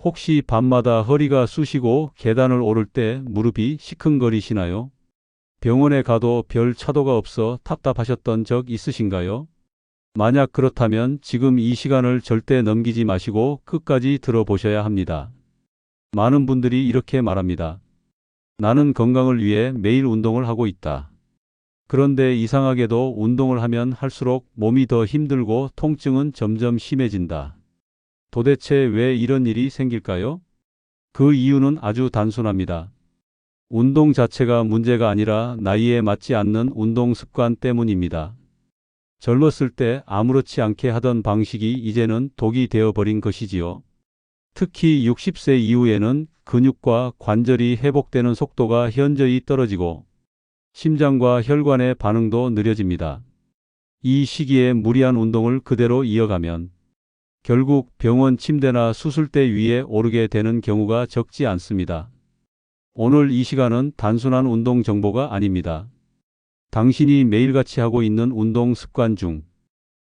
혹시 밤마다 허리가 쑤시고 계단을 오를 때 무릎이 시큰거리시나요? 병원에 가도 별 차도가 없어 답답하셨던 적 있으신가요? 만약 그렇다면 지금 이 시간을 절대 넘기지 마시고 끝까지 들어보셔야 합니다. 많은 분들이 이렇게 말합니다. 나는 건강을 위해 매일 운동을 하고 있다. 그런데 이상하게도 운동을 하면 할수록 몸이 더 힘들고 통증은 점점 심해진다. 도대체 왜 이런 일이 생길까요? 그 이유는 아주 단순합니다. 운동 자체가 문제가 아니라 나이에 맞지 않는 운동 습관 때문입니다. 젊었을 때 아무렇지 않게 하던 방식이 이제는 독이 되어버린 것이지요. 특히 60세 이후에는 근육과 관절이 회복되는 속도가 현저히 떨어지고 심장과 혈관의 반응도 느려집니다. 이 시기에 무리한 운동을 그대로 이어가면 결국 병원 침대나 수술대 위에 오르게 되는 경우가 적지 않습니다. 오늘 이 시간은 단순한 운동 정보가 아닙니다. 당신이 매일같이 하고 있는 운동 습관 중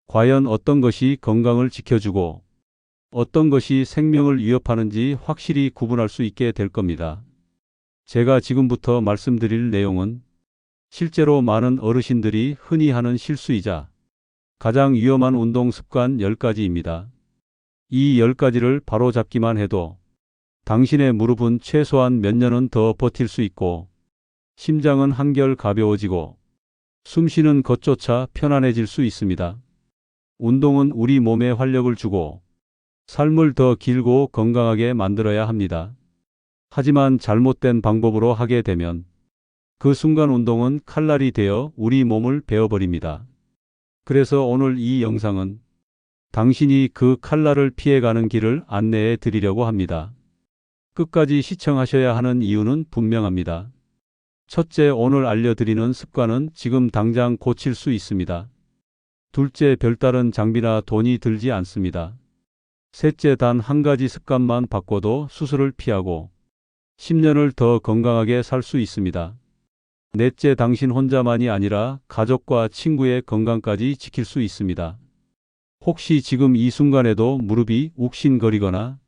과연 어떤 것이 건강을 지켜주고 어떤 것이 생명을 위협하는지 확실히 구분할 수 있게 될 겁니다. 제가 지금부터 말씀드릴 내용은 실제로 많은 어르신들이 흔히 하는 실수이자 가장 위험한 운동 습관 10가지입니다. 이 10가지를 바로잡기만 해도 당신의 무릎은 최소한 몇 년은 더 버틸 수 있고 심장은 한결 가벼워지고 숨쉬는 것조차 편안해질 수 있습니다. 운동은 우리 몸에 활력을 주고 삶을 더 길고 건강하게 만들어야 합니다. 하지만 잘못된 방법으로 하게 되면 그 순간 운동은 칼날이 되어 우리 몸을 베어버립니다. 그래서 오늘 이 영상은 당신이 그 칼날을 피해가는 길을 안내해 드리려고 합니다. 끝까지 시청하셔야 하는 이유는 분명합니다. 첫째, 오늘 알려드리는 습관은 지금 당장 고칠 수 있습니다. 둘째, 별다른 장비나 돈이 들지 않습니다. 셋째, 단 한 가지 습관만 바꿔도 수술을 피하고 10년을 더 건강하게 살 수 있습니다. 넷째, 당신 혼자만이 아니라 가족과 친구의 건강까지 지킬 수 있습니다. 혹시 지금 이 순간에도 무릎이 욱신거리거나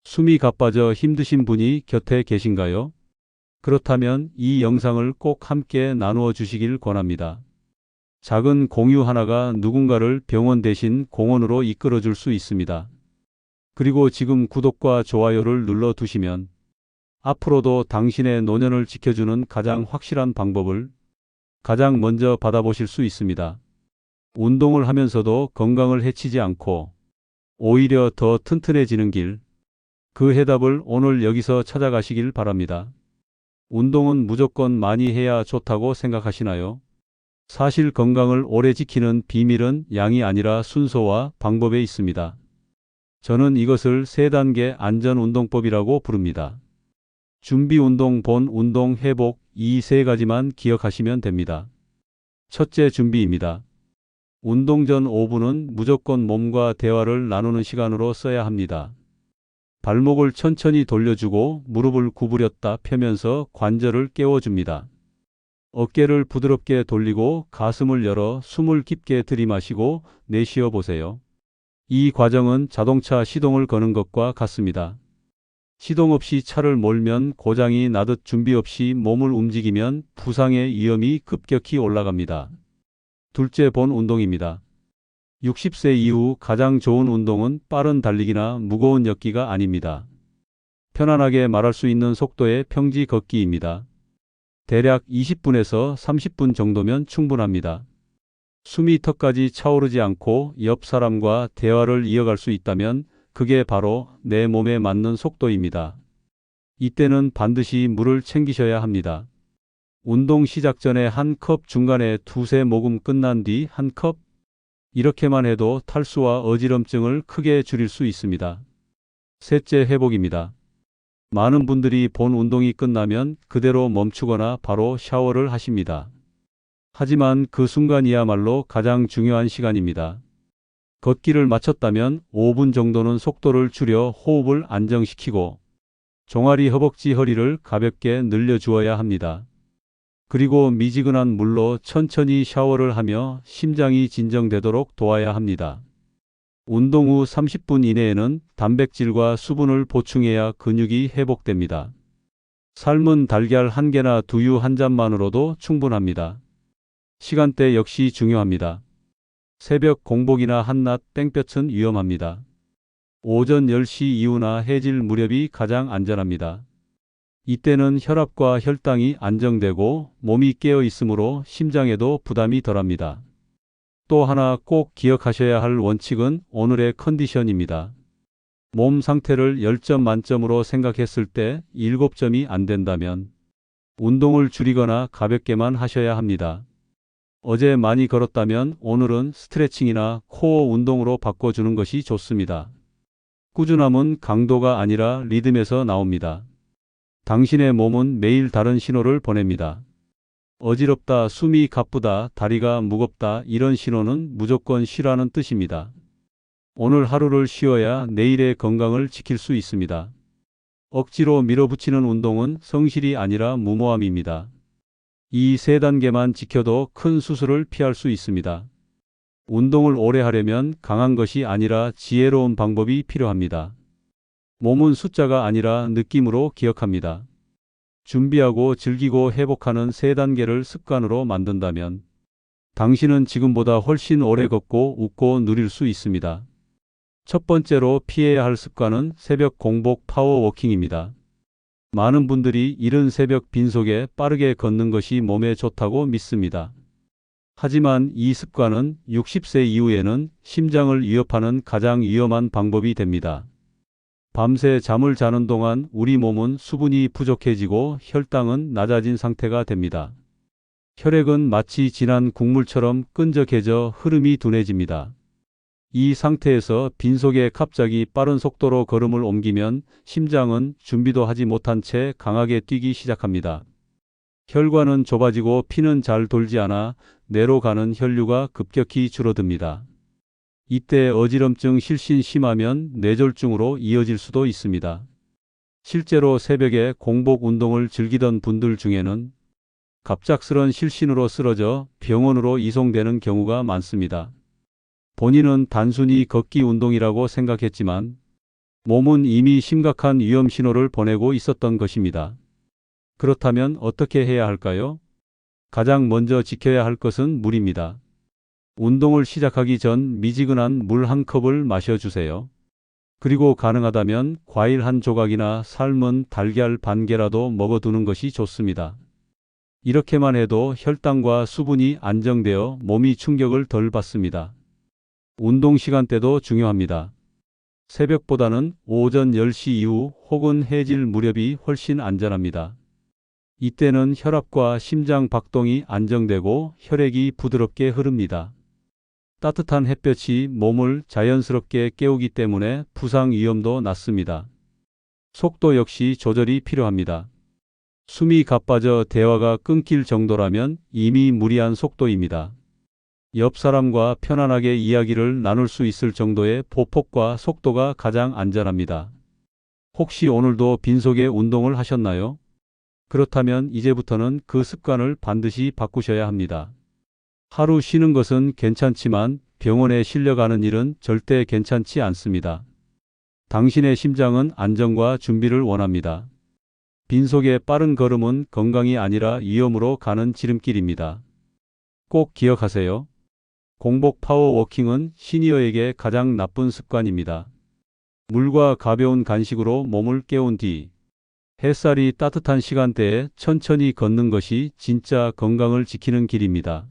숨이 가빠져 힘드신 분이 곁에 계신가요? 그렇다면 이 영상을 꼭 함께 나누어 주시길 권합니다. 작은 공유 하나가 누군가를 병원 대신 공원으로 이끌어 줄 수 있습니다. 그리고 지금 구독과 좋아요를 눌러 두시면 앞으로도 당신의 노년을 지켜주는 가장 확실한 방법을 가장 먼저 받아보실 수 있습니다. 운동을 하면서도 건강을 해치지 않고 오히려 더 튼튼해지는 길, 그 해답을 오늘 여기서 찾아가시길 바랍니다. 운동은 무조건 많이 해야 좋다고 생각하시나요? 사실 건강을 오래 지키는 비밀은 양이 아니라 순서와 방법에 있습니다. 저는 이것을 3단계 안전운동법이라고 부릅니다. 준비 운동, 본 운동, 회복, 이 3가지만 기억하시면 됩니다. 첫째, 준비입니다. 운동 전 5분은 무조건 몸과 대화를 나누는 시간으로 써야 합니다. 발목을 천천히 돌려주고 무릎을 구부렸다 펴면서 관절을 깨워줍니다. 어깨를 부드럽게 돌리고 가슴을 열어 숨을 깊게 들이마시고 내쉬어 보세요. 이 과정은 자동차 시동을 거는 것과 같습니다. 시동 없이 차를 몰면 고장이 나듯 준비 없이 몸을 움직이면 부상의 위험이 급격히 올라갑니다. 둘째, 본 운동입니다. 60세 이후 가장 좋은 운동은 빠른 달리기나 무거운 엮기가 아닙니다. 편안하게 말할 수 있는 속도의 평지 걷기입니다. 대략 20분에서 30분 정도면 충분합니다. 숨이 턱까지 차오르지 않고 옆 사람과 대화를 이어갈 수 있다면 그게 바로 내 몸에 맞는 속도입니다. 이때는 반드시 물을 챙기셔야 합니다. 운동 시작 전에 한 컵, 중간에 2~3모금, 끝난 뒤 한 컵. 이렇게만 해도 탈수와 어지럼증을 크게 줄일 수 있습니다. 셋째, 회복입니다. 많은 분들이 본 운동이 끝나면 그대로 멈추거나 바로 샤워를 하십니다. 하지만 그 순간이야말로 가장 중요한 시간입니다. 걷기를 마쳤다면 5분 정도는 속도를 줄여 호흡을 안정시키고 종아리, 허벅지, 허리를 가볍게 늘려주어야 합니다. 그리고 미지근한 물로 천천히 샤워를 하며 심장이 진정되도록 도와야 합니다. 운동 후 30분 이내에는 단백질과 수분을 보충해야 근육이 회복됩니다. 삶은 달걀 한 개나 두유 한 잔만으로도 충분합니다. 시간대 역시 중요합니다. 새벽 공복이나 한낮 땡볕은 위험합니다. 오전 10시 이후나 해질 무렵이 가장 안전합니다. 이때는 혈압과 혈당이 안정되고 몸이 깨어 있으므로 심장에도 부담이 덜합니다. 또 하나 꼭 기억하셔야 할 원칙은 오늘의 컨디션입니다. 몸 상태를 10점 만점으로 생각했을 때 7점이 안 된다면 운동을 줄이거나 가볍게만 하셔야 합니다. 어제 많이 걸었다면 오늘은 스트레칭이나 코어 운동으로 바꿔주는 것이 좋습니다. 꾸준함은 강도가 아니라 리듬에서 나옵니다. 당신의 몸은 매일 다른 신호를 보냅니다. 어지럽다, 숨이 가쁘다, 다리가 무겁다 이런 신호는 무조건 쉬라는 뜻입니다. 오늘 하루를 쉬어야 내일의 건강을 지킬 수 있습니다. 억지로 밀어붙이는 운동은 성실이 아니라 무모함입니다. 이 세 단계만 지켜도 큰 수술을 피할 수 있습니다. 운동을 오래 하려면 강한 것이 아니라 지혜로운 방법이 필요합니다. 몸은 숫자가 아니라 느낌으로 기억합니다. 준비하고 즐기고 회복하는 세 단계를 습관으로 만든다면 당신은 지금보다 훨씬 오래 걷고 웃고 누릴 수 있습니다. 첫 번째로 피해야 할 습관은 새벽 공복 파워워킹입니다. 많은 분들이 이른 새벽 빈속에 빠르게 걷는 것이 몸에 좋다고 믿습니다. 하지만 이 습관은 60세 이후에는 심장을 위협하는 가장 위험한 방법이 됩니다. 밤새 잠을 자는 동안 우리 몸은 수분이 부족해지고 혈당은 낮아진 상태가 됩니다. 혈액은 마치 진한 국물처럼 끈적해져 흐름이 둔해집니다. 이 상태에서 빈속에 갑자기 빠른 속도로 걸음을 옮기면 심장은 준비도 하지 못한 채 강하게 뛰기 시작합니다. 혈관은 좁아지고 피는 잘 돌지 않아 뇌로 가는 혈류가 급격히 줄어듭니다. 이때 어지럼증 실신 심하면 뇌졸중으로 이어질 수도 있습니다. 실제로 새벽에 공복 운동을 즐기던 분들 중에는 갑작스런 실신으로 쓰러져 병원으로 이송되는 경우가 많습니다. 본인은 단순히 걷기 운동이라고 생각했지만 몸은 이미 심각한 위험 신호를 보내고 있었던 것입니다. 그렇다면 어떻게 해야 할까요? 가장 먼저 지켜야 할 것은 물입니다. 운동을 시작하기 전 미지근한 물 한 컵을 마셔주세요. 그리고 가능하다면 과일 한 조각이나 삶은 달걀 반 개라도 먹어두는 것이 좋습니다. 이렇게만 해도 혈당과 수분이 안정되어 몸이 충격을 덜 받습니다. 운동 시간대도 중요합니다. 새벽보다는 오전 10시 이후 혹은 해질 무렵이 훨씬 안전합니다. 이때는 혈압과 심장 박동이 안정되고 혈액이 부드럽게 흐릅니다. 따뜻한 햇볕이 몸을 자연스럽게 깨우기 때문에 부상 위험도 낮습니다. 속도 역시 조절이 필요합니다. 숨이 가빠져 대화가 끊길 정도라면 이미 무리한 속도입니다. 옆 사람과 편안하게 이야기를 나눌 수 있을 정도의 보폭과 속도가 가장 안전합니다. 혹시 오늘도 빈속에 운동을 하셨나요? 그렇다면 이제부터는 그 습관을 반드시 바꾸셔야 합니다. 하루 쉬는 것은 괜찮지만 병원에 실려가는 일은 절대 괜찮지 않습니다. 당신의 심장은 안정과 준비를 원합니다. 빈속의 빠른 걸음은 건강이 아니라 위험으로 가는 지름길입니다. 꼭 기억하세요. 공복 파워워킹은 시니어에게 가장 나쁜 습관입니다. 물과 가벼운 간식으로 몸을 깨운 뒤 햇살이 따뜻한 시간대에 천천히 걷는 것이 진짜 건강을 지키는 길입니다.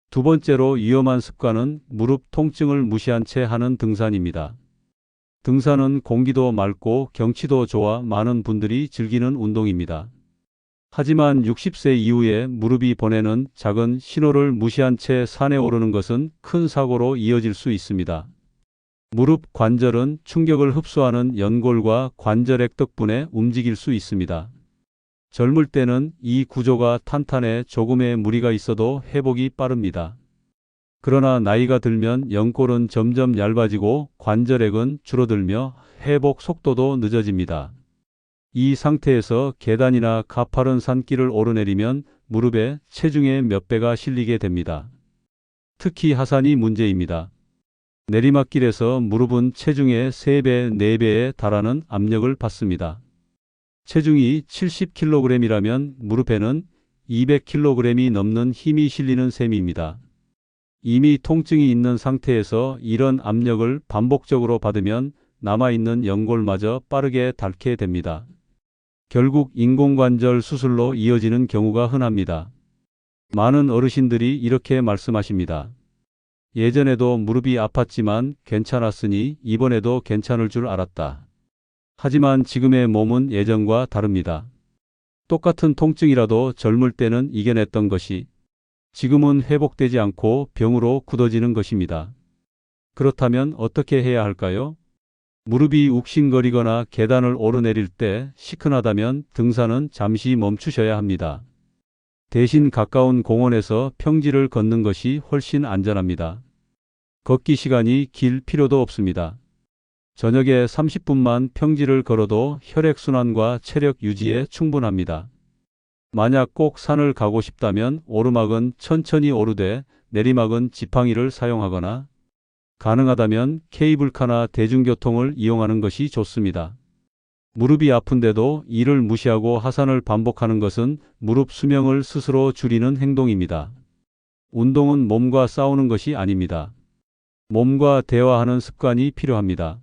두 번째로 위험한 습관은 무릎 통증을 무시한 채 하는 등산입니다. 등산은 공기도 맑고 경치도 좋아 많은 분들이 즐기는 운동입니다. 하지만 60세 이후에 무릎이 보내는 작은 신호를 무시한 채 산에 오르는 것은 큰 사고로 이어질 수 있습니다. 무릎 관절은 충격을 흡수하는 연골과 관절액 덕분에 움직일 수 있습니다. 젊을 때는 이 구조가 탄탄해 조금의 무리가 있어도 회복이 빠릅니다. 그러나 나이가 들면 연골은 점점 얇아지고 관절액은 줄어들며 회복 속도도 늦어집니다. 이 상태에서 계단이나 가파른 산길을 오르내리면 무릎에 체중의 몇 배가 실리게 됩니다. 특히 하산이 문제입니다. 내리막길에서 무릎은 체중의 3배, 4배에 달하는 압력을 받습니다. 체중이 70kg이라면 무릎에는 200kg이 넘는 힘이 실리는 셈입니다. 이미 통증이 있는 상태에서 이런 압력을 반복적으로 받으면 남아있는 연골마저 빠르게 닳게 됩니다. 결국 인공관절 수술로 이어지는 경우가 흔합니다. 많은 어르신들이 이렇게 말씀하십니다. 예전에도 무릎이 아팠지만 괜찮았으니 이번에도 괜찮을 줄 알았다. 하지만 지금의 몸은 예전과 다릅니다. 똑같은 통증이라도 젊을 때는 이겨냈던 것이 지금은 회복되지 않고 병으로 굳어지는 것입니다. 그렇다면 어떻게 해야 할까요? 무릎이 욱신거리거나 계단을 오르내릴 때 시큰하다면 등산은 잠시 멈추셔야 합니다. 대신 가까운 공원에서 평지를 걷는 것이 훨씬 안전합니다. 걷기 시간이 길 필요도 없습니다. 저녁에 30분만 평지를 걸어도 혈액순환과 체력 유지에 충분합니다. 만약 꼭 산을 가고 싶다면 오르막은 천천히 오르되 내리막은 지팡이를 사용하거나 가능하다면 케이블카나 대중교통을 이용하는 것이 좋습니다. 무릎이 아픈데도 이를 무시하고 하산을 반복하는 것은 무릎 수명을 스스로 줄이는 행동입니다. 운동은 몸과 싸우는 것이 아닙니다. 몸과 대화하는 습관이 필요합니다.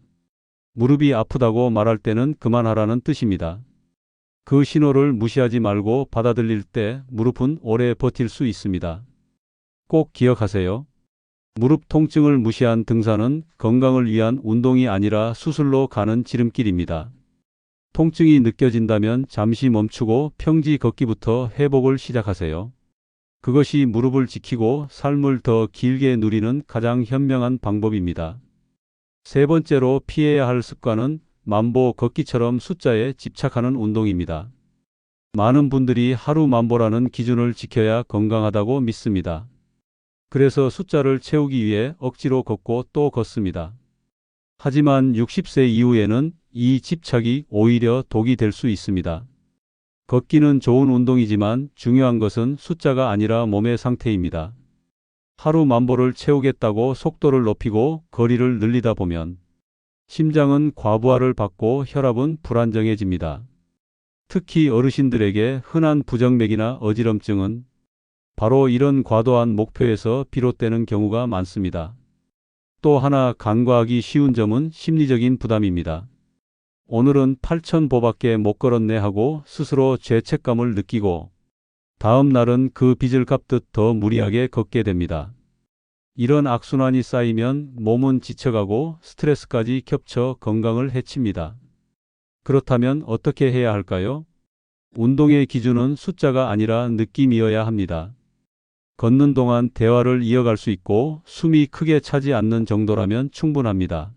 무릎이 아프다고 말할 때는 그만하라는 뜻입니다. 그 신호를 무시하지 말고 받아들일 때 무릎은 오래 버틸 수 있습니다. 꼭 기억하세요. 무릎 통증을 무시한 등산은 건강을 위한 운동이 아니라 수술로 가는 지름길입니다. 통증이 느껴진다면 잠시 멈추고 평지 걷기부터 회복을 시작하세요. 그것이 무릎을 지키고 삶을 더 길게 누리는 가장 현명한 방법입니다. 세 번째로 피해야 할 습관은 만보 걷기처럼 숫자에 집착하는 운동입니다. 많은 분들이 하루 만보라는 기준을 지켜야 건강하다고 믿습니다. 그래서 숫자를 채우기 위해 억지로 걷고 또 걷습니다. 하지만 60세 이후에는 이 집착이 오히려 독이 될 수 있습니다. 걷기는 좋은 운동이지만 중요한 것은 숫자가 아니라 몸의 상태입니다. 하루 만보를 채우겠다고 속도를 높이고 거리를 늘리다 보면 심장은 과부하를 받고 혈압은 불안정해집니다. 특히 어르신들에게 흔한 부정맥이나 어지럼증은 바로 이런 과도한 목표에서 비롯되는 경우가 많습니다. 또 하나 간과하기 쉬운 점은 심리적인 부담입니다. 오늘은 8,000보밖에 못 걸었네 하고 스스로 죄책감을 느끼고 다음 날은 그 빚을 갚듯 더 무리하게 걷게 됩니다. 이런 악순환이 쌓이면 몸은 지쳐가고 스트레스까지 겹쳐 건강을 해칩니다. 그렇다면 어떻게 해야 할까요? 운동의 기준은 숫자가 아니라 느낌이어야 합니다. 걷는 동안 대화를 이어갈 수 있고 숨이 크게 차지 않는 정도라면 충분합니다.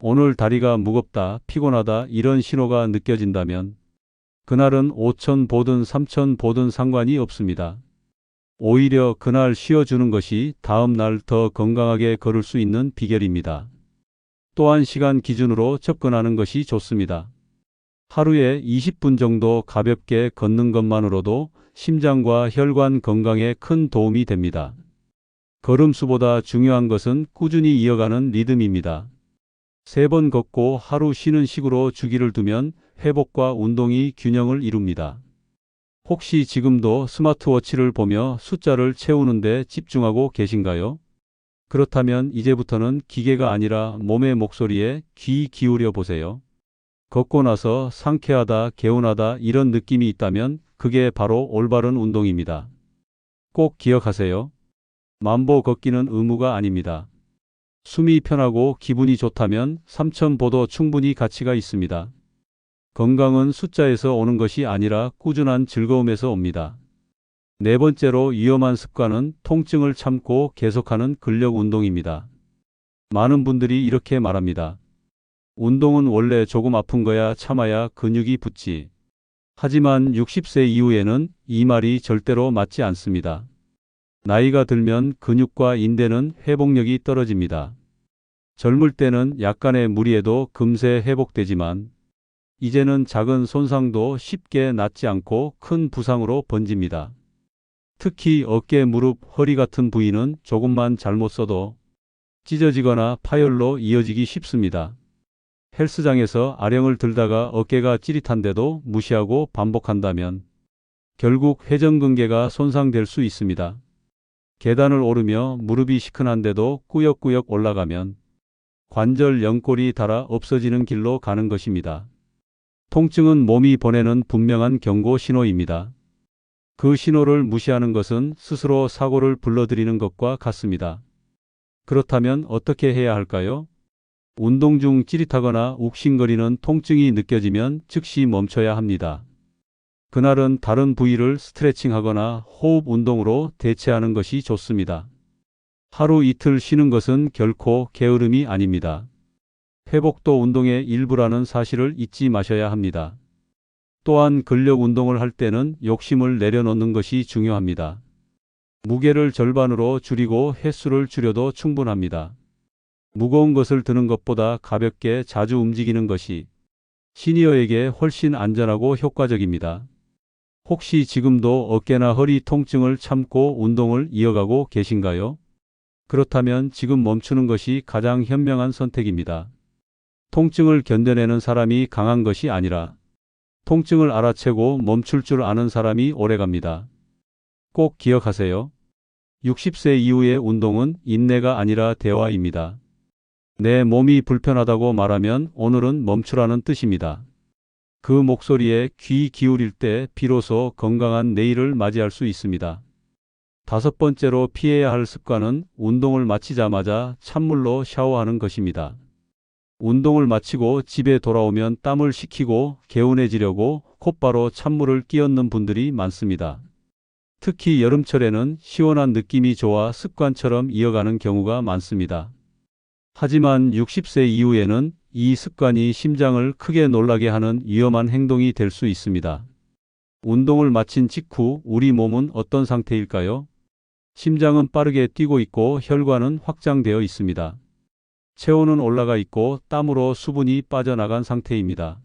오늘 다리가 무겁다, 피곤하다 이런 신호가 느껴진다면 그날은 5,000보든 3,000보든 상관이 없습니다. 오히려 그날 쉬어주는 것이 다음 날 더 건강하게 걸을 수 있는 비결입니다. 또한 시간 기준으로 접근하는 것이 좋습니다. 하루에 20분 정도 가볍게 걷는 것만으로도 심장과 혈관 건강에 큰 도움이 됩니다. 걸음수보다 중요한 것은 꾸준히 이어가는 리듬입니다. 3번 걷고 하루 쉬는 식으로 주기를 두면 회복과 운동이 균형을 이룹니다. 혹시 지금도 스마트워치를 보며 숫자를 채우는데 집중하고 계신가요? 그렇다면 이제부터는 기계가 아니라 몸의 목소리에 귀 기울여 보세요. 걷고 나서 상쾌하다, 개운하다 이런 느낌이 있다면 그게 바로 올바른 운동입니다. 꼭 기억하세요. 만보 걷기는 의무가 아닙니다. 숨이 편하고 기분이 좋다면 3,000보도 충분히 가치가 있습니다. 건강은 숫자에서 오는 것이 아니라 꾸준한 즐거움에서 옵니다. 네 번째로 위험한 습관은 통증을 참고 계속하는 근력 운동입니다. 많은 분들이 이렇게 말합니다. 운동은 원래 조금 아픈 거야 참아야 근육이 붙지. 하지만 60세 이후에는 이 말이 절대로 맞지 않습니다. 나이가 들면 근육과 인대는 회복력이 떨어집니다. 젊을 때는 약간의 무리에도 금세 회복되지만 이제는 작은 손상도 쉽게 낫지 않고 큰 부상으로 번집니다. 특히 어깨, 무릎, 허리 같은 부위는 조금만 잘못 써도 찢어지거나 파열로 이어지기 쉽습니다. 헬스장에서 아령을 들다가 어깨가 찌릿한데도 무시하고 반복한다면 결국 회전근개가 손상될 수 있습니다. 계단을 오르며 무릎이 시큰한데도 꾸역꾸역 올라가면 관절 연골이 닳아 없어지는 길로 가는 것입니다. 통증은 몸이 보내는 분명한 경고 신호입니다. 그 신호를 무시하는 것은 스스로 사고를 불러들이는 것과 같습니다. 그렇다면 어떻게 해야 할까요? 운동 중 찌릿하거나 욱신거리는 통증이 느껴지면 즉시 멈춰야 합니다. 그날은 다른 부위를 스트레칭하거나 호흡 운동으로 대체하는 것이 좋습니다. 하루 이틀 쉬는 것은 결코 게으름이 아닙니다. 회복도 운동의 일부라는 사실을 잊지 마셔야 합니다. 또한 근력 운동을 할 때는 욕심을 내려놓는 것이 중요합니다. 무게를 절반으로 줄이고 횟수를 줄여도 충분합니다. 무거운 것을 드는 것보다 가볍게 자주 움직이는 것이 시니어에게 훨씬 안전하고 효과적입니다. 혹시 지금도 어깨나 허리 통증을 참고 운동을 이어가고 계신가요? 그렇다면 지금 멈추는 것이 가장 현명한 선택입니다. 통증을 견뎌내는 사람이 강한 것이 아니라 통증을 알아채고 멈출 줄 아는 사람이 오래갑니다. 꼭 기억하세요. 60세 이후의 운동은 인내가 아니라 대화입니다. 내 몸이 불편하다고 말하면 오늘은 멈추라는 뜻입니다. 그 목소리에 귀 기울일 때 비로소 건강한 내일을 맞이할 수 있습니다. 다섯 번째로 피해야 할 습관은 운동을 마치자마자 찬물로 샤워하는 것입니다. 운동을 마치고 집에 돌아오면 땀을 식히고 개운해지려고 곧바로 찬물을 끼얹는 분들이 많습니다. 특히 여름철에는 시원한 느낌이 좋아 습관처럼 이어가는 경우가 많습니다. 하지만 60세 이후에는 이 습관이 심장을 크게 놀라게 하는 위험한 행동이 될 수 있습니다. 운동을 마친 직후 우리 몸은 어떤 상태일까요? 심장은 빠르게 뛰고 있고 혈관은 확장되어 있습니다. 체온은 올라가 있고 땀으로 수분이 빠져나간 상태입니다.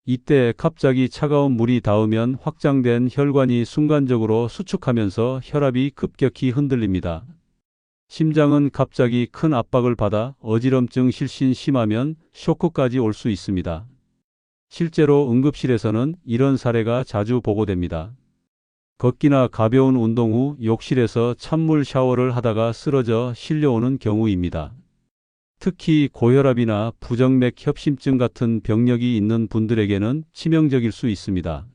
이때 갑자기 차가운 물이 닿으면 확장된 혈관이 순간적으로 수축하면서 혈압이 급격히 흔들립니다. 심장은 갑자기 큰 압박을 받아 어지럼증 실신 심하면 쇼크까지 올 수 있습니다. 실제로 응급실에서는 이런 사례가 자주 보고됩니다. 걷기나 가벼운 운동 후 욕실에서 찬물 샤워를 하다가 쓰러져 실려오는 경우입니다. 특히 고혈압이나 부정맥 협심증 같은 병력이 있는 분들에게는 치명적일 수 있습니다.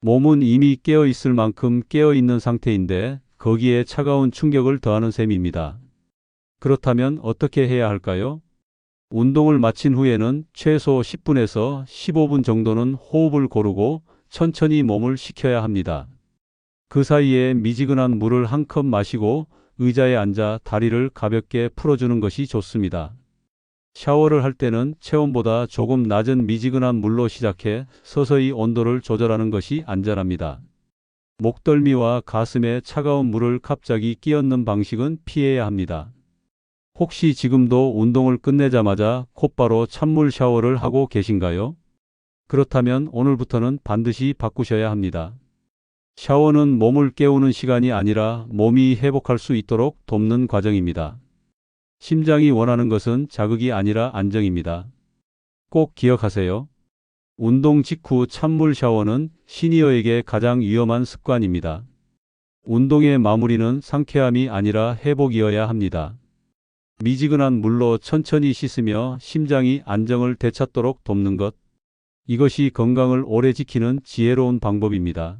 몸은 이미 깨어 있을 만큼 깨어 있는 상태인데 거기에 차가운 충격을 더하는 셈입니다. 그렇다면 어떻게 해야 할까요? 운동을 마친 후에는 최소 10분에서 15분 정도는 호흡을 고르고 천천히 몸을 식혀야 합니다. 그 사이에 미지근한 물을 한 컵 마시고 의자에 앉아 다리를 가볍게 풀어주는 것이 좋습니다. 샤워를 할 때는 체온보다 조금 낮은 미지근한 물로 시작해 서서히 온도를 조절하는 것이 안전합니다. 목덜미와 가슴에 차가운 물을 갑자기 끼얹는 방식은 피해야 합니다. 혹시 지금도 운동을 끝내자마자 곧바로 찬물 샤워를 하고 계신가요? 그렇다면 오늘부터는 반드시 바꾸셔야 합니다. 샤워는 몸을 깨우는 시간이 아니라 몸이 회복할 수 있도록 돕는 과정입니다. 심장이 원하는 것은 자극이 아니라 안정입니다. 꼭 기억하세요. 운동 직후 찬물 샤워는 시니어에게 가장 위험한 습관입니다. 운동의 마무리는 상쾌함이 아니라 회복이어야 합니다. 미지근한 물로 천천히 씻으며 심장이 안정을 되찾도록 돕는 것. 이것이 건강을 오래 지키는 지혜로운 방법입니다.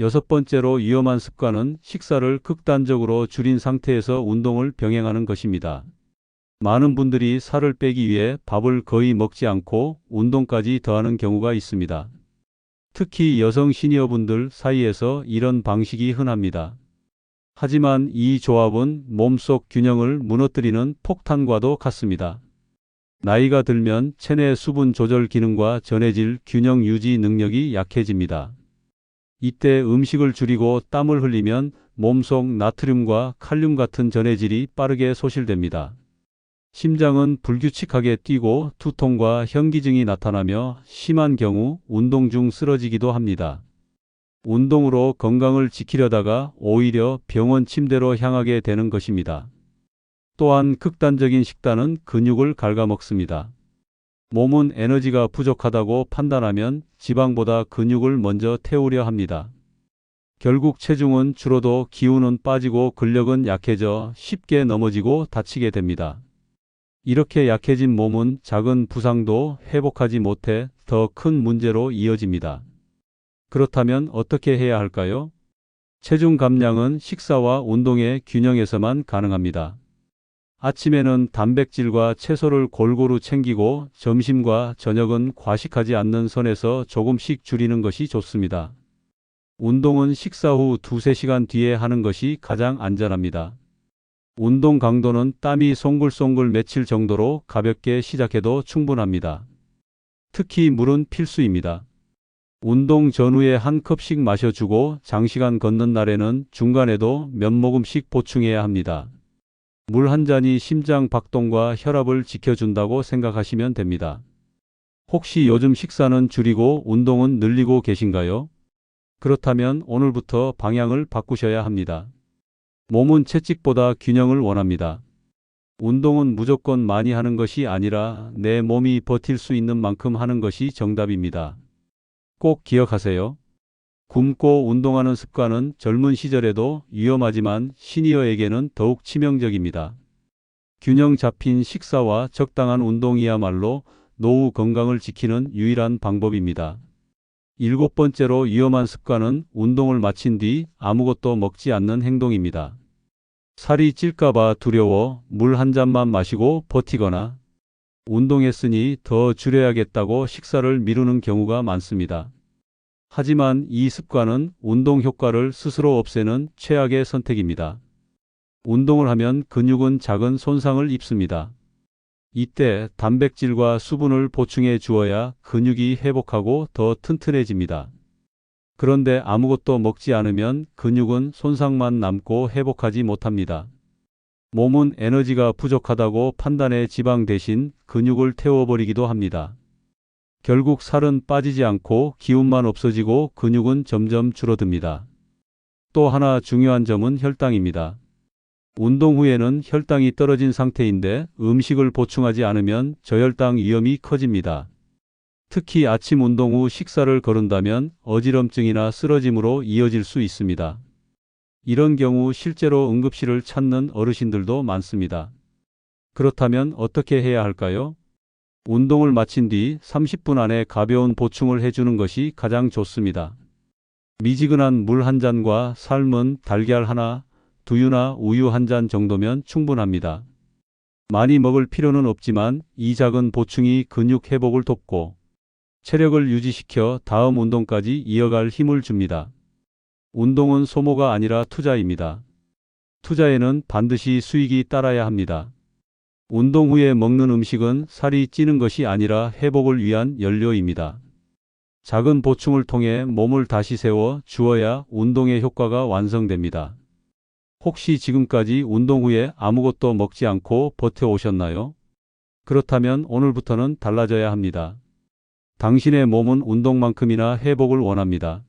여섯 번째로 위험한 습관은 식사를 극단적으로 줄인 상태에서 운동을 병행하는 것입니다. 많은 분들이 살을 빼기 위해 밥을 거의 먹지 않고 운동까지 더하는 경우가 있습니다. 특히 여성 시니어분들 사이에서 이런 방식이 흔합니다. 하지만 이 조합은 몸속 균형을 무너뜨리는 폭탄과도 같습니다. 나이가 들면 체내 수분 조절 기능과 전해질 균형 유지 능력이 약해집니다. 이때 음식을 줄이고 땀을 흘리면 몸속 나트륨과 칼륨 같은 전해질이 빠르게 소실됩니다. 심장은 불규칙하게 뛰고 두통과 현기증이 나타나며 심한 경우 운동 중 쓰러지기도 합니다. 운동으로 건강을 지키려다가 오히려 병원 침대로 향하게 되는 것입니다. 또한 극단적인 식단은 근육을 갉아먹습니다. 몸은 에너지가 부족하다고 판단하면 지방보다 근육을 먼저 태우려 합니다. 결국 체중은 줄어도 기운은 빠지고 근력은 약해져 쉽게 넘어지고 다치게 됩니다. 이렇게 약해진 몸은 작은 부상도 회복하지 못해 더 큰 문제로 이어집니다. 그렇다면 어떻게 해야 할까요? 체중 감량은 식사와 운동의 균형에서만 가능합니다. 아침에는 단백질과 채소를 골고루 챙기고 점심과 저녁은 과식하지 않는 선에서 조금씩 줄이는 것이 좋습니다. 운동은 식사 후 2~3시간 뒤에 하는 것이 가장 안전합니다. 운동 강도는 땀이 송글송글 맺힐 정도로 가볍게 시작해도 충분합니다. 특히 물은 필수입니다. 운동 전후에 한 컵씩 마셔주고 장시간 걷는 날에는 중간에도 몇 모금씩 보충해야 합니다. 물 한 잔이 심장 박동과 혈압을 지켜준다고 생각하시면 됩니다. 혹시 요즘 식사는 줄이고 운동은 늘리고 계신가요? 그렇다면 오늘부터 방향을 바꾸셔야 합니다. 몸은 채찍보다 균형을 원합니다. 운동은 무조건 많이 하는 것이 아니라 내 몸이 버틸 수 있는 만큼 하는 것이 정답입니다. 꼭 기억하세요. 굶고 운동하는 습관은 젊은 시절에도 위험하지만 시니어에게는 더욱 치명적입니다. 균형 잡힌 식사와 적당한 운동이야말로 노후 건강을 지키는 유일한 방법입니다. 7번째로 위험한 습관은 운동을 마친 뒤 아무것도 먹지 않는 행동입니다. 살이 찔까봐 두려워 물 한 잔만 마시고 버티거나 운동했으니 더 줄여야겠다고 식사를 미루는 경우가 많습니다. 하지만 이 습관은 운동 효과를 스스로 없애는 최악의 선택입니다. 운동을 하면 근육은 작은 손상을 입습니다. 이때 단백질과 수분을 보충해 주어야 근육이 회복하고 더 튼튼해집니다. 그런데 아무것도 먹지 않으면 근육은 손상만 남고 회복하지 못합니다. 몸은 에너지가 부족하다고 판단해 지방 대신 근육을 태워버리기도 합니다. 결국 살은 빠지지 않고 기운만 없어지고 근육은 점점 줄어듭니다. 또 하나 중요한 점은 혈당입니다. 운동 후에는 혈당이 떨어진 상태인데 음식을 보충하지 않으면 저혈당 위험이 커집니다. 특히 아침 운동 후 식사를 거른다면 어지럼증이나 쓰러짐으로 이어질 수 있습니다. 이런 경우 실제로 응급실을 찾는 어르신들도 많습니다. 그렇다면 어떻게 해야 할까요? 운동을 마친 뒤 30분 안에 가벼운 보충을 해주는 것이 가장 좋습니다. 미지근한 물 한 잔과 삶은 달걀 하나, 두유나 우유 한 잔 정도면 충분합니다. 많이 먹을 필요는 없지만 이 작은 보충이 근육 회복을 돕고 체력을 유지시켜 다음 운동까지 이어갈 힘을 줍니다. 운동은 소모가 아니라 투자입니다. 투자에는 반드시 수익이 따라야 합니다. 운동 후에 먹는 음식은 살이 찌는 것이 아니라 회복을 위한 연료입니다. 작은 보충을 통해 몸을 다시 세워 주어야 운동의 효과가 완성됩니다. 혹시 지금까지 운동 후에 아무것도 먹지 않고 버텨오셨나요? 그렇다면 오늘부터는 달라져야 합니다. 당신의 몸은 운동만큼이나 회복을 원합니다.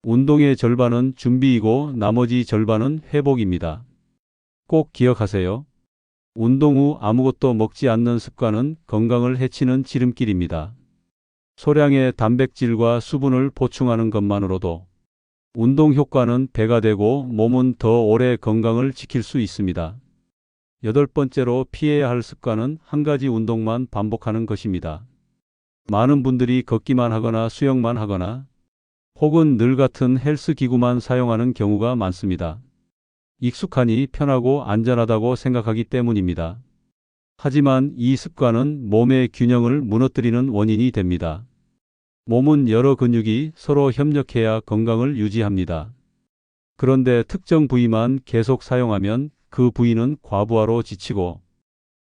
운동의 절반은 준비이고 나머지 절반은 회복입니다. 꼭 기억하세요. 운동 후 아무것도 먹지 않는 습관은 건강을 해치는 지름길입니다. 소량의 단백질과 수분을 보충하는 것만으로도 운동 효과는 배가 되고 몸은 더 오래 건강을 지킬 수 있습니다. 8번째로 피해야 할 습관은 한 가지 운동만 반복하는 것입니다. 많은 분들이 걷기만 하거나 수영만 하거나 혹은 늘 같은 헬스 기구만 사용하는 경우가 많습니다. 익숙하니 편하고 안전하다고 생각하기 때문입니다. 하지만 이 습관은 몸의 균형을 무너뜨리는 원인이 됩니다. 몸은 여러 근육이 서로 협력해야 건강을 유지합니다. 그런데 특정 부위만 계속 사용하면 그 부위는 과부하로 지치고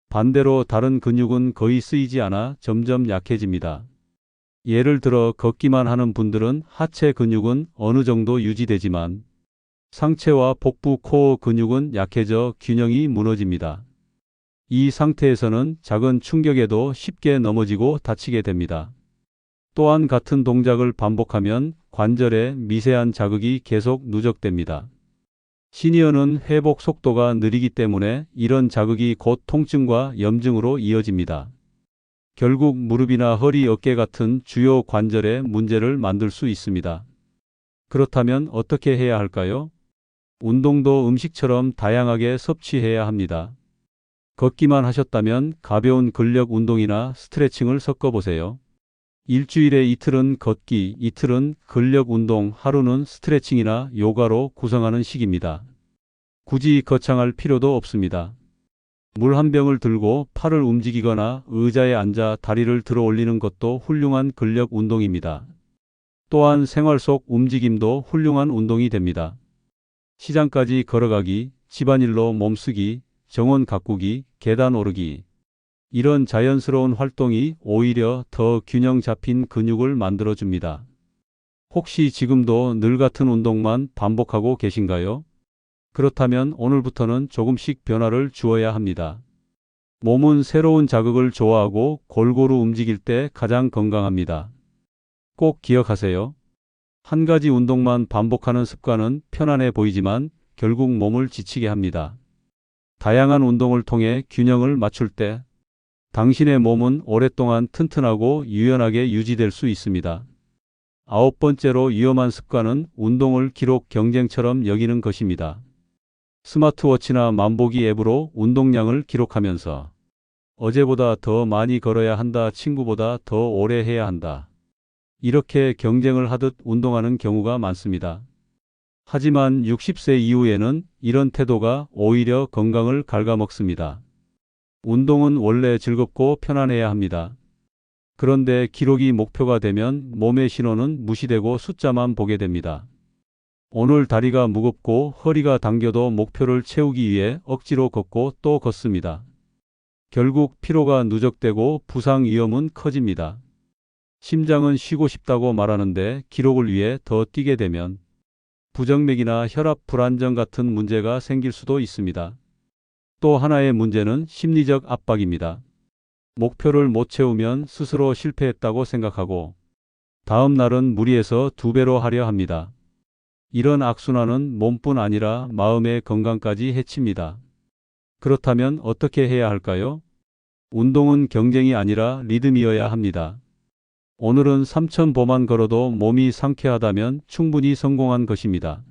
반대로 다른 근육은 거의 쓰이지 않아 점점 약해집니다. 예를 들어 걷기만 하는 분들은 하체 근육은 어느 정도 유지되지만 상체와 복부 코어 근육은 약해져 균형이 무너집니다. 이 상태에서는 작은 충격에도 쉽게 넘어지고 다치게 됩니다. 또한 같은 동작을 반복하면 관절에 미세한 자극이 계속 누적됩니다. 시니어는 회복 속도가 느리기 때문에 이런 자극이 곧 통증과 염증으로 이어집니다. 결국 무릎이나 허리, 어깨 같은 주요 관절에 문제를 만들 수 있습니다. 그렇다면 어떻게 해야 할까요? 운동도 음식처럼 다양하게 섭취해야 합니다. 걷기만 하셨다면 가벼운 근력 운동이나 스트레칭을 섞어보세요. 일주일에 이틀은 걷기, 이틀은 근력 운동, 하루는 스트레칭이나 요가로 구성하는 식입니다. 굳이 거창할 필요도 없습니다. 물 한 병을 들고 팔을 움직이거나 의자에 앉아 다리를 들어 올리는 것도 훌륭한 근력 운동입니다. 또한 생활 속 움직임도 훌륭한 운동이 됩니다. 시장까지 걸어가기, 집안일로 몸쓰기, 정원 가꾸기, 계단 오르기. 이런 자연스러운 활동이 오히려 더 균형 잡힌 근육을 만들어줍니다. 혹시 지금도 늘 같은 운동만 반복하고 계신가요? 그렇다면 오늘부터는 조금씩 변화를 주어야 합니다. 몸은 새로운 자극을 좋아하고 골고루 움직일 때 가장 건강합니다. 꼭 기억하세요. 한 가지 운동만 반복하는 습관은 편안해 보이지만 결국 몸을 지치게 합니다. 다양한 운동을 통해 균형을 맞출 때 당신의 몸은 오랫동안 튼튼하고 유연하게 유지될 수 있습니다. 9번째로 위험한 습관은 운동을 기록 경쟁처럼 여기는 것입니다. 스마트워치나 만보기 앱으로 운동량을 기록하면서 어제보다 더 많이 걸어야 한다, 친구보다 더 오래 해야 한다. 이렇게 경쟁을 하듯 운동하는 경우가 많습니다. 하지만 60세 이후에는 이런 태도가 오히려 건강을 갉아먹습니다. 운동은 원래 즐겁고 편안해야 합니다. 그런데 기록이 목표가 되면 몸의 신호는 무시되고 숫자만 보게 됩니다. 오늘 다리가 무겁고 허리가 당겨도 목표를 채우기 위해 억지로 걷고 또 걷습니다. 결국 피로가 누적되고 부상 위험은 커집니다. 심장은 쉬고 싶다고 말하는데 기록을 위해 더 뛰게 되면 부정맥이나 혈압 불안정 같은 문제가 생길 수도 있습니다. 또 하나의 문제는 심리적 압박입니다. 목표를 못 채우면 스스로 실패했다고 생각하고 다음 날은 무리해서 2배로 하려 합니다. 이런 악순환은 몸뿐 아니라 마음의 건강까지 해칩니다. 그렇다면 어떻게 해야 할까요? 운동은 경쟁이 아니라 리듬이어야 합니다. 오늘은 3,000보만 걸어도 몸이 상쾌하다면 충분히 성공한 것입니다.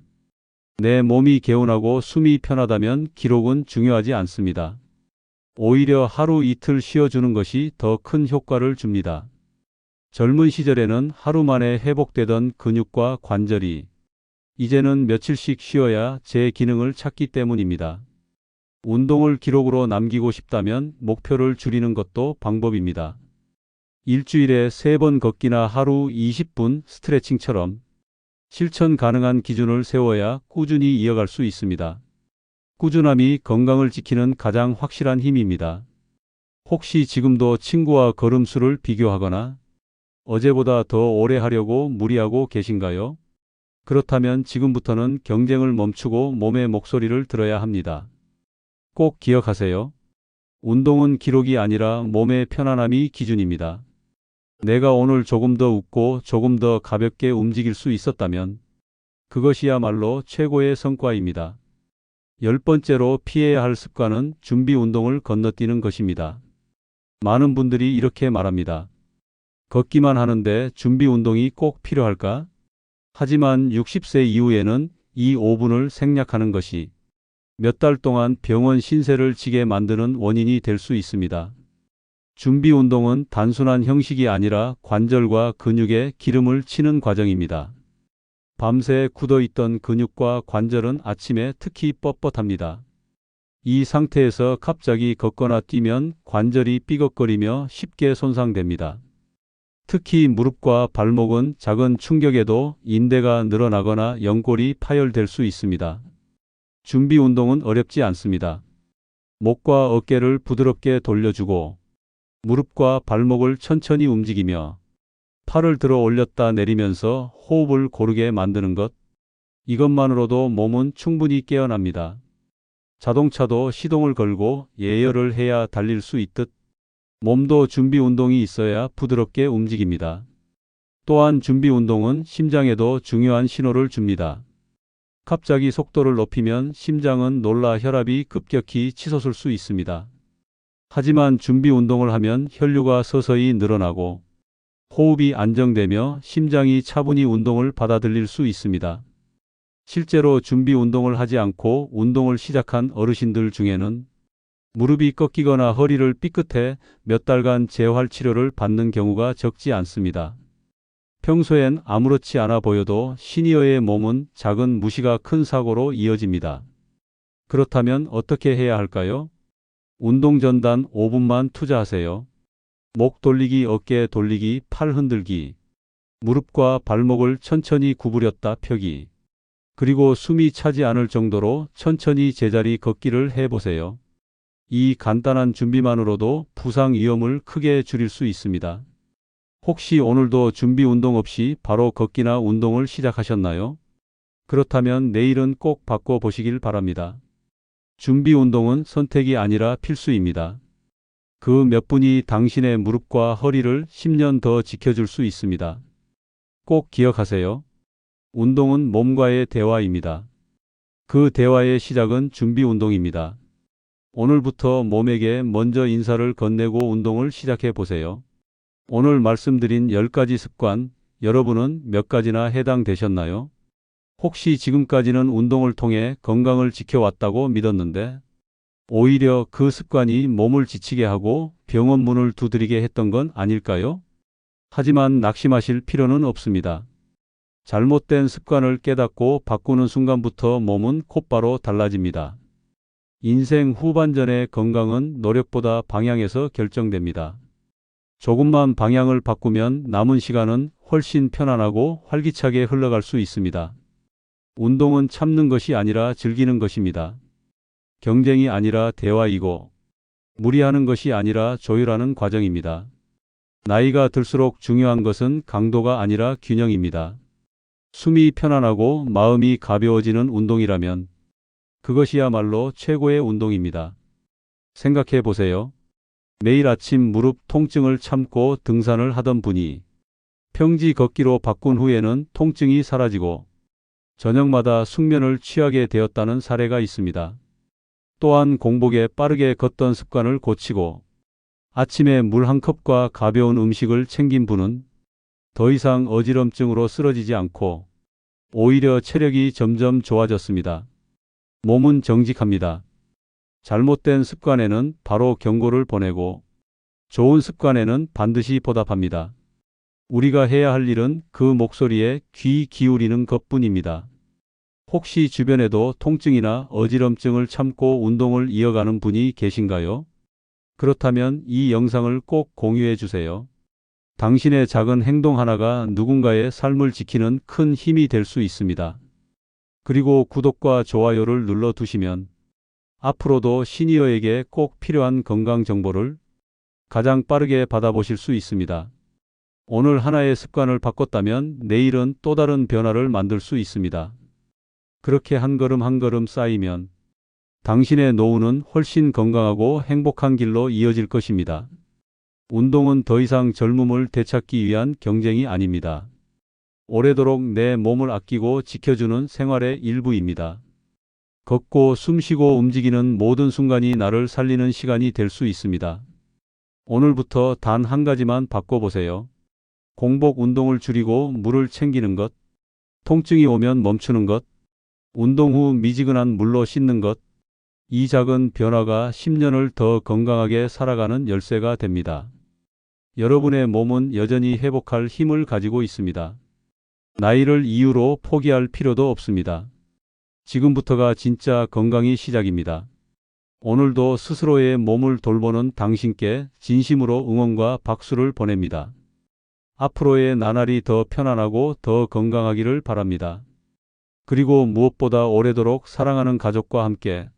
내 몸이 개운하고 숨이 편하다면 기록은 중요하지 않습니다. 오히려 하루 이틀 쉬어주는 것이 더 큰 효과를 줍니다. 젊은 시절에는 하루 만에 회복되던 근육과 관절이 이제는 며칠씩 쉬어야 제 기능을 찾기 때문입니다. 운동을 기록으로 남기고 싶다면 목표를 줄이는 것도 방법입니다. 일주일에 3번 걷기나 하루 20분 스트레칭처럼 실천 가능한 기준을 세워야 꾸준히 이어갈 수 있습니다. 꾸준함이 건강을 지키는 가장 확실한 힘입니다. 혹시 지금도 친구와 걸음수를 비교하거나 어제보다 더 오래 하려고 무리하고 계신가요? 그렇다면 지금부터는 경쟁을 멈추고 몸의 목소리를 들어야 합니다. 꼭 기억하세요. 운동은 기록이 아니라 몸의 편안함이 기준입니다. 내가 오늘 조금 더 웃고 조금 더 가볍게 움직일 수 있었다면 그것이야말로 최고의 성과입니다. 10번째로 피해야 할 습관은 준비 운동을 건너뛰는 것입니다. 많은 분들이 이렇게 말합니다. 걷기만 하는데 준비 운동이 꼭 필요할까? 하지만 60세 이후에는 이 5분을 생략하는 것이 몇 달 동안 병원 신세를 지게 만드는 원인이 될 수 있습니다. 준비 운동은 단순한 형식이 아니라 관절과 근육에 기름을 치는 과정입니다. 밤새 굳어있던 근육과 관절은 아침에 특히 뻣뻣합니다. 이 상태에서 갑자기 걷거나 뛰면 관절이 삐걱거리며 쉽게 손상됩니다. 특히 무릎과 발목은 작은 충격에도 인대가 늘어나거나 연골이 파열될 수 있습니다. 준비 운동은 어렵지 않습니다. 목과 어깨를 부드럽게 돌려주고 무릎과 발목을 천천히 움직이며 팔을 들어 올렸다 내리면서 호흡을 고르게 만드는 것. 이것만으로도 몸은 충분히 깨어납니다. 자동차도 시동을 걸고 예열을 해야 달릴 수 있듯 몸도 준비 운동이 있어야 부드럽게 움직입니다. 또한 준비 운동은 심장에도 중요한 신호를 줍니다. 갑자기 속도를 높이면 심장은 놀라 혈압이 급격히 치솟을 수 있습니다. 하지만 준비 운동을 하면 혈류가 서서히 늘어나고 호흡이 안정되며 심장이 차분히 운동을 받아들일 수 있습니다. 실제로 준비 운동을 하지 않고 운동을 시작한 어르신들 중에는 무릎이 꺾이거나 허리를 삐끗해 몇 달간 재활 치료를 받는 경우가 적지 않습니다. 평소엔 아무렇지 않아 보여도 시니어의 몸은 작은 무시가 큰 사고로 이어집니다. 그렇다면 어떻게 해야 할까요? 운동 전 단 5분만 투자하세요. 목 돌리기, 어깨 돌리기, 팔 흔들기, 무릎과 발목을 천천히 구부렸다 펴기, 그리고 숨이 차지 않을 정도로 천천히 제자리 걷기를 해보세요. 이 간단한 준비만으로도 부상 위험을 크게 줄일 수 있습니다. 혹시 오늘도 준비 운동 없이 바로 걷기나 운동을 시작하셨나요? 그렇다면 내일은 꼭 바꿔보시길 바랍니다. 준비 운동은 선택이 아니라 필수입니다. 그 몇 분이 당신의 무릎과 허리를 10년 더 지켜줄 수 있습니다. 꼭 기억하세요. 운동은 몸과의 대화입니다. 그 대화의 시작은 준비 운동입니다. 오늘부터 몸에게 먼저 인사를 건네고 운동을 시작해 보세요. 오늘 말씀드린 10가지 습관, 여러분은 몇 가지나 해당되셨나요? 혹시 지금까지는 운동을 통해 건강을 지켜왔다고 믿었는데 오히려 그 습관이 몸을 지치게 하고 병원 문을 두드리게 했던 건 아닐까요? 하지만 낙심하실 필요는 없습니다. 잘못된 습관을 깨닫고 바꾸는 순간부터 몸은 곧바로 달라집니다. 인생 후반전의 건강은 노력보다 방향에서 결정됩니다. 조금만 방향을 바꾸면 남은 시간은 훨씬 편안하고 활기차게 흘러갈 수 있습니다. 운동은 참는 것이 아니라 즐기는 것입니다. 경쟁이 아니라 대화이고 무리하는 것이 아니라 조율하는 과정입니다. 나이가 들수록 중요한 것은 강도가 아니라 균형입니다. 숨이 편안하고 마음이 가벼워지는 운동이라면 그것이야말로 최고의 운동입니다. 생각해 보세요. 매일 아침 무릎 통증을 참고 등산을 하던 분이 평지 걷기로 바꾼 후에는 통증이 사라지고 저녁마다 숙면을 취하게 되었다는 사례가 있습니다. 또한 공복에 빠르게 걷던 습관을 고치고 아침에 물 한 컵과 가벼운 음식을 챙긴 분은 더 이상 어지럼증으로 쓰러지지 않고 오히려 체력이 점점 좋아졌습니다. 몸은 정직합니다. 잘못된 습관에는 바로 경고를 보내고 좋은 습관에는 반드시 보답합니다. 우리가 해야 할 일은 그 목소리에 귀 기울이는 것뿐입니다. 혹시 주변에도 통증이나 어지럼증을 참고 운동을 이어가는 분이 계신가요? 그렇다면 이 영상을 꼭 공유해 주세요. 당신의 작은 행동 하나가 누군가의 삶을 지키는 큰 힘이 될 수 있습니다. 그리고 구독과 좋아요를 눌러 두시면 앞으로도 시니어에게 꼭 필요한 건강 정보를 가장 빠르게 받아보실 수 있습니다. 오늘 하나의 습관을 바꿨다면 내일은 또 다른 변화를 만들 수 있습니다. 그렇게 한 걸음 한 걸음 쌓이면 당신의 노후는 훨씬 건강하고 행복한 길로 이어질 것입니다. 운동은 더 이상 젊음을 되찾기 위한 경쟁이 아닙니다. 오래도록 내 몸을 아끼고 지켜주는 생활의 일부입니다. 걷고 숨쉬고 움직이는 모든 순간이 나를 살리는 시간이 될 수 있습니다. 오늘부터 단 한 가지만 바꿔보세요. 공복 운동을 줄이고 물을 챙기는 것, 통증이 오면 멈추는 것, 운동 후 미지근한 물로 씻는 것, 이 작은 변화가 10년을 더 건강하게 살아가는 열쇠가 됩니다. 여러분의 몸은 여전히 회복할 힘을 가지고 있습니다. 나이를 이유로 포기할 필요도 없습니다. 지금부터가 진짜 건강이 시작입니다. 오늘도 스스로의 몸을 돌보는 당신께 진심으로 응원과 박수를 보냅니다. 앞으로의 나날이 더 편안하고 더 건강하기를 바랍니다. 그리고 무엇보다 오래도록 사랑하는 가족과 함께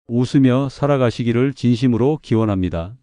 웃으며 살아가시기를 진심으로 기원합니다.